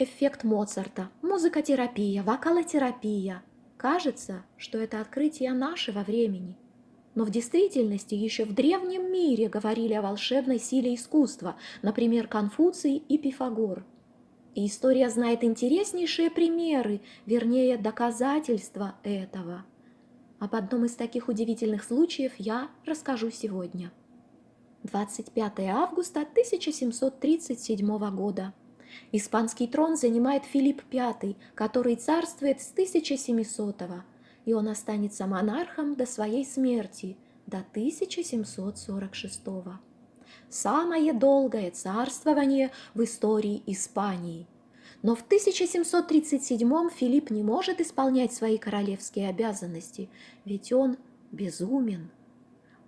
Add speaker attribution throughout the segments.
Speaker 1: Эффект Моцарта, музыкотерапия, вокалотерапия. Кажется, что это открытие нашего времени. Но в действительности еще в древнем мире говорили о волшебной силе искусства, например, Конфуций и Пифагор. И история знает интереснейшие примеры, вернее, доказательства этого. Об одном из таких удивительных случаев я расскажу сегодня. 25 августа 1737 года. Испанский трон занимает Филипп V, который царствует с 1700-го, и он останется монархом до своей смерти, до 1746-го. Самое долгое царствование в истории Испании. Но в 1737-м Филипп не может исполнять свои королевские обязанности, ведь он безумен.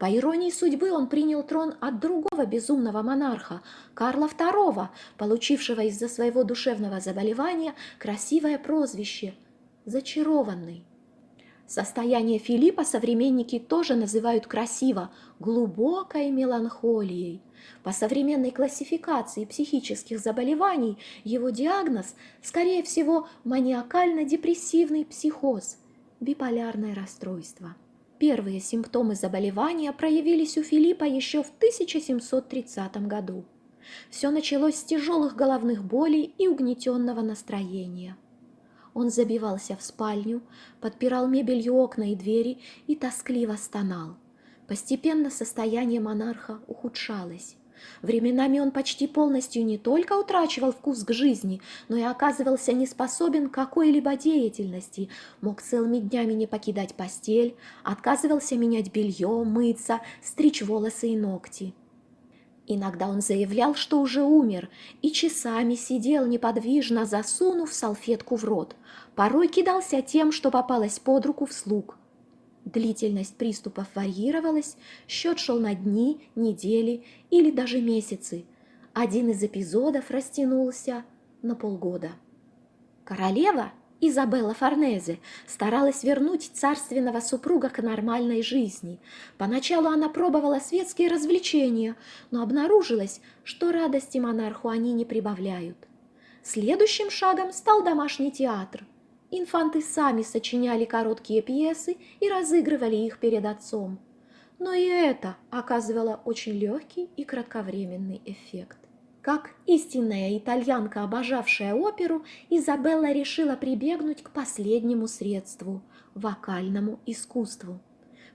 Speaker 1: По иронии судьбы, он принял трон от другого безумного монарха, Карла II, получившего из-за своего душевного заболевания красивое прозвище «Зачарованный». Состояние Филиппа современники тоже называют красиво глубокой меланхолией. По современной классификации психических заболеваний его диагноз, скорее всего, маниакально-депрессивный психоз, биполярное расстройство. Первые симптомы заболевания проявились у Филиппа еще в 1730 году. Все началось с тяжелых головных болей и угнетенного настроения. Он забивался в спальню, подпирал мебелью окна и двери и тоскливо стонал. Постепенно состояние монарха ухудшалось. Временами он почти полностью не только утрачивал вкус к жизни, но и оказывался неспособен к какой-либо деятельности, мог целыми днями не покидать постель, отказывался менять белье, мыться, стричь волосы и ногти. Иногда он заявлял, что уже умер, и часами сидел неподвижно, засунув салфетку в рот. Порой кидался тем, что попалось под руку вслуг. Длительность приступов варьировалась, счет шел на дни, недели или даже месяцы. Один из эпизодов растянулся на полгода. Королева Изабелла Форнезе старалась вернуть царственного супруга к нормальной жизни. Поначалу она пробовала светские развлечения, но обнаружилось, что радости монарху они не прибавляют. Следующим шагом стал домашний театр. Инфанты сами сочиняли короткие пьесы и разыгрывали их перед отцом. Но и это оказывало очень легкий и кратковременный эффект. Как истинная итальянка, обожавшая оперу, Изабелла решила прибегнуть к последнему средству – вокальному искусству.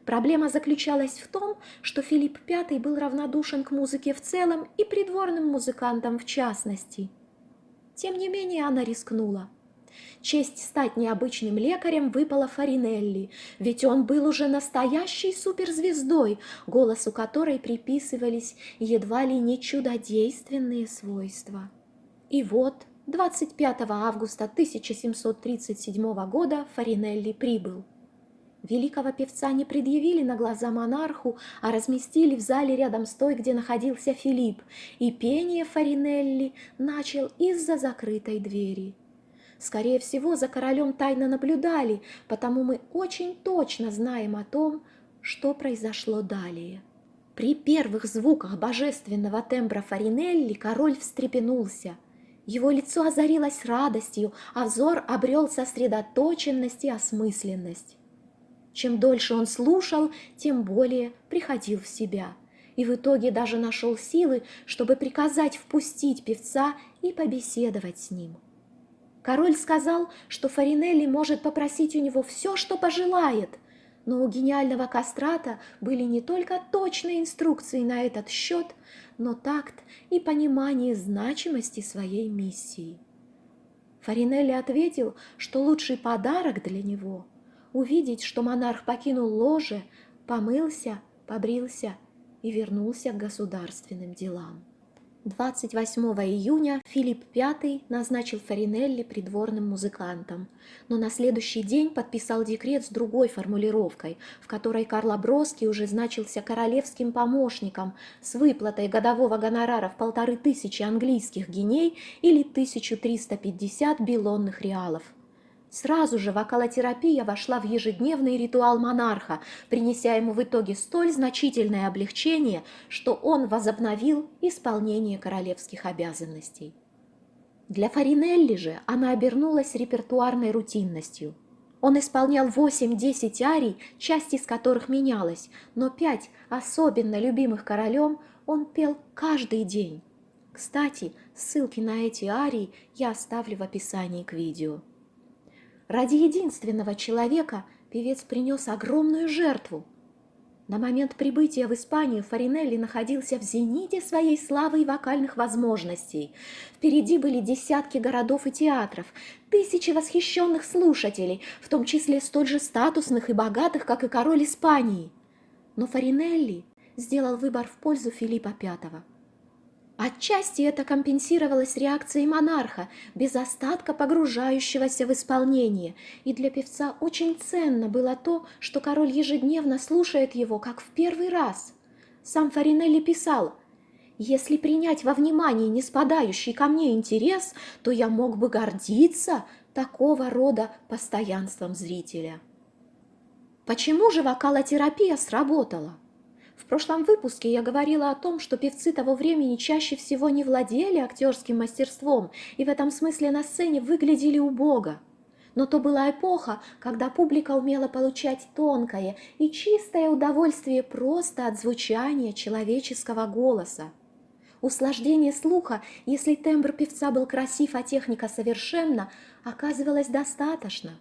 Speaker 1: Проблема заключалась в том, что Филипп V был равнодушен к музыке в целом и придворным музыкантам в частности. Тем не менее она рискнула. Честь стать необычным лекарем выпала Фаринелли, ведь он был уже настоящей суперзвездой, голосу которой приписывались едва ли не чудодейственные свойства. И вот 25 августа 1737 года Фаринелли прибыл. Великого певца не предъявили на глаза монарху, а разместили в зале рядом с той, где находился Филипп, и пение Фаринелли начал из-за закрытой двери. Скорее всего, за королем тайно наблюдали, потому мы очень точно знаем о том, что произошло далее. При первых звуках божественного тембра Фаринелли король встрепенулся. Его лицо озарилось радостью, а взор обрел сосредоточенность и осмысленность. Чем дольше он слушал, тем более приходил в себя, и в итоге даже нашел силы, чтобы приказать впустить певца и побеседовать с ним. Король сказал, что Фаринелли может попросить у него все, что пожелает, но у гениального кастрата были не только точные инструкции на этот счет, но такт и понимание значимости своей миссии. Фаринелли ответил, что лучший подарок для него – увидеть, что монарх покинул ложе, помылся, побрился и вернулся к государственным делам. 28 июня Филипп V назначил Фаринелли придворным музыкантом, но на следующий день подписал декрет с другой формулировкой, в которой Карло Броски уже значился королевским помощником с выплатой годового гонорара в 1500 английских гиней или 1350 белонных реалов. Сразу же вокалотерапия вошла в ежедневный ритуал монарха, принеся ему в итоге столь значительное облегчение, что он возобновил исполнение королевских обязанностей. Для Фаринелли же она обернулась репертуарной рутинностью. Он исполнял 8-10 арий, часть из которых менялась, но 5 особенно любимых королем он пел каждый день. Кстати, ссылки на эти арии я оставлю в описании к видео. Ради единственного человека певец принес огромную жертву. На момент прибытия в Испанию Фаринелли находился в зените своей славы и вокальных возможностей. Впереди были десятки городов и театров, тысячи восхищенных слушателей, в том числе столь же статусных и богатых, как и король Испании. Но Фаринелли сделал выбор в пользу Филиппа V. Отчасти это компенсировалось реакцией монарха, без остатка погружающегося в исполнение, и для певца очень ценно было то, что король ежедневно слушает его, как в первый раз. Сам Фаринелли писал: «Если принять во внимание неспадающий ко мне интерес, то я мог бы гордиться такого рода постоянством зрителя». Почему же вокалотерапия сработала? В прошлом выпуске я говорила о том, что певцы того времени чаще всего не владели актерским мастерством и в этом смысле на сцене выглядели убого. Но то была эпоха, когда публика умела получать тонкое и чистое удовольствие просто от звучания человеческого голоса. Услаждение слуха, если тембр певца был красив, а техника совершенна, оказывалось достаточно.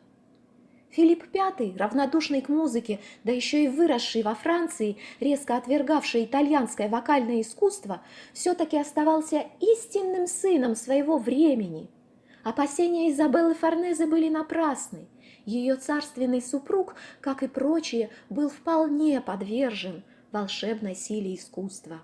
Speaker 1: Филипп V, равнодушный к музыке, да еще и выросший во Франции, резко отвергавший итальянское вокальное искусство, все-таки оставался истинным сыном своего времени. Опасения Изабеллы Форнезе были напрасны. Ее царственный супруг, как и прочие, был вполне подвержен волшебной силе искусства.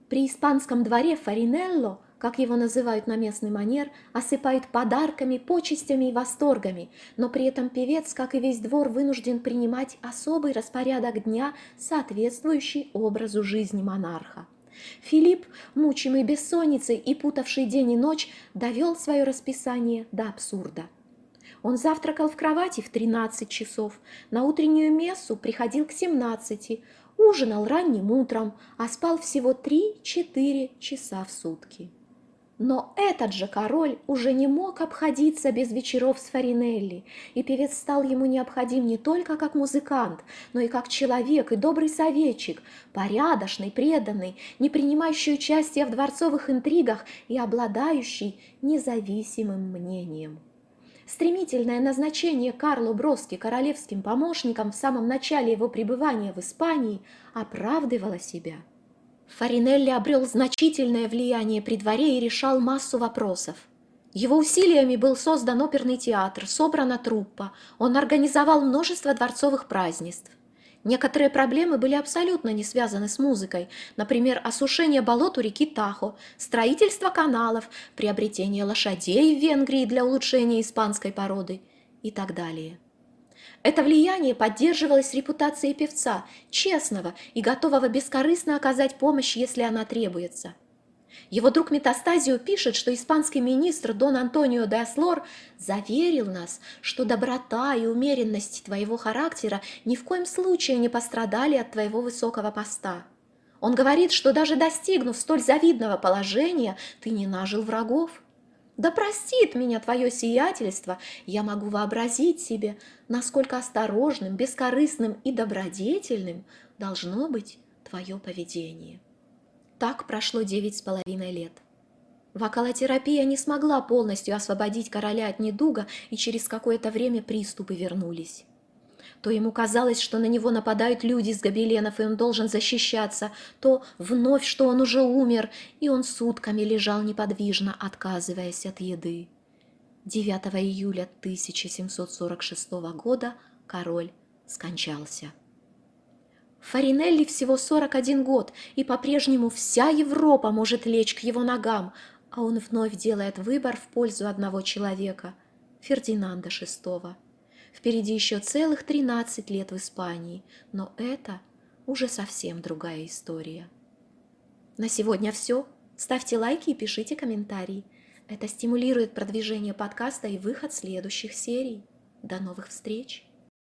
Speaker 1: При испанском дворе Фаринелло, как его называют на местный манер, осыпают подарками, почестями и восторгами, но при этом певец, как и весь двор, вынужден принимать особый распорядок дня, соответствующий образу жизни монарха. Филипп, мучимый бессонницей и путавший день и ночь, довел свое расписание до абсурда. Он завтракал в кровати в 13 часов, на утреннюю мессу приходил к 17, ужинал ранним утром, а спал всего 3-4 часа в сутки. Но этот же король уже не мог обходиться без вечеров с Фаринелли, и певец стал ему необходим не только как музыкант, но и как человек и добрый советчик, порядочный, преданный, не принимающий участия в дворцовых интригах и обладающий независимым мнением. Стремительное назначение Карло Броски королевским помощником в самом начале его пребывания в Испании оправдывало себя. Фаринелли обрел значительное влияние при дворе и решал массу вопросов. Его усилиями был создан оперный театр, собрана труппа, он организовал множество дворцовых празднеств. Некоторые проблемы были абсолютно не связаны с музыкой, например, осушение болот у реки Тахо, строительство каналов, приобретение лошадей в Венгрии для улучшения испанской породы и так далее. Это влияние поддерживалось репутацией певца, честного и готового бескорыстно оказать помощь, если она требуется. Его друг Метастазио пишет, что испанский министр Дон Антонио де Аслор заверил нас, что доброта и умеренность твоего характера ни в коем случае не пострадали от твоего высокого поста. Он говорит, что даже достигнув столь завидного положения, ты не нажил врагов. Да простит меня твое сиятельство, я могу вообразить себе, насколько осторожным, бескорыстным и добродетельным должно быть твое поведение. Так прошло 9,5 лет. Вокалотерапия не смогла полностью освободить короля от недуга, и через какое-то время приступы вернулись. То ему казалось, что на него нападают люди с гобеленов, и он должен защищаться, то вновь, что он уже умер, и он сутками лежал неподвижно, отказываясь от еды. 9 июля 1746 года король скончался. Фаринелли всего 41 год, и по-прежнему вся Европа может лечь к его ногам, а он вновь делает выбор в пользу одного человека – Фердинанда VI. Впереди еще целых 13 лет в Испании, но это уже совсем другая история. На сегодня все. Ставьте лайки и пишите комментарии. Это стимулирует продвижение подкаста и выход следующих серий. До новых встреч!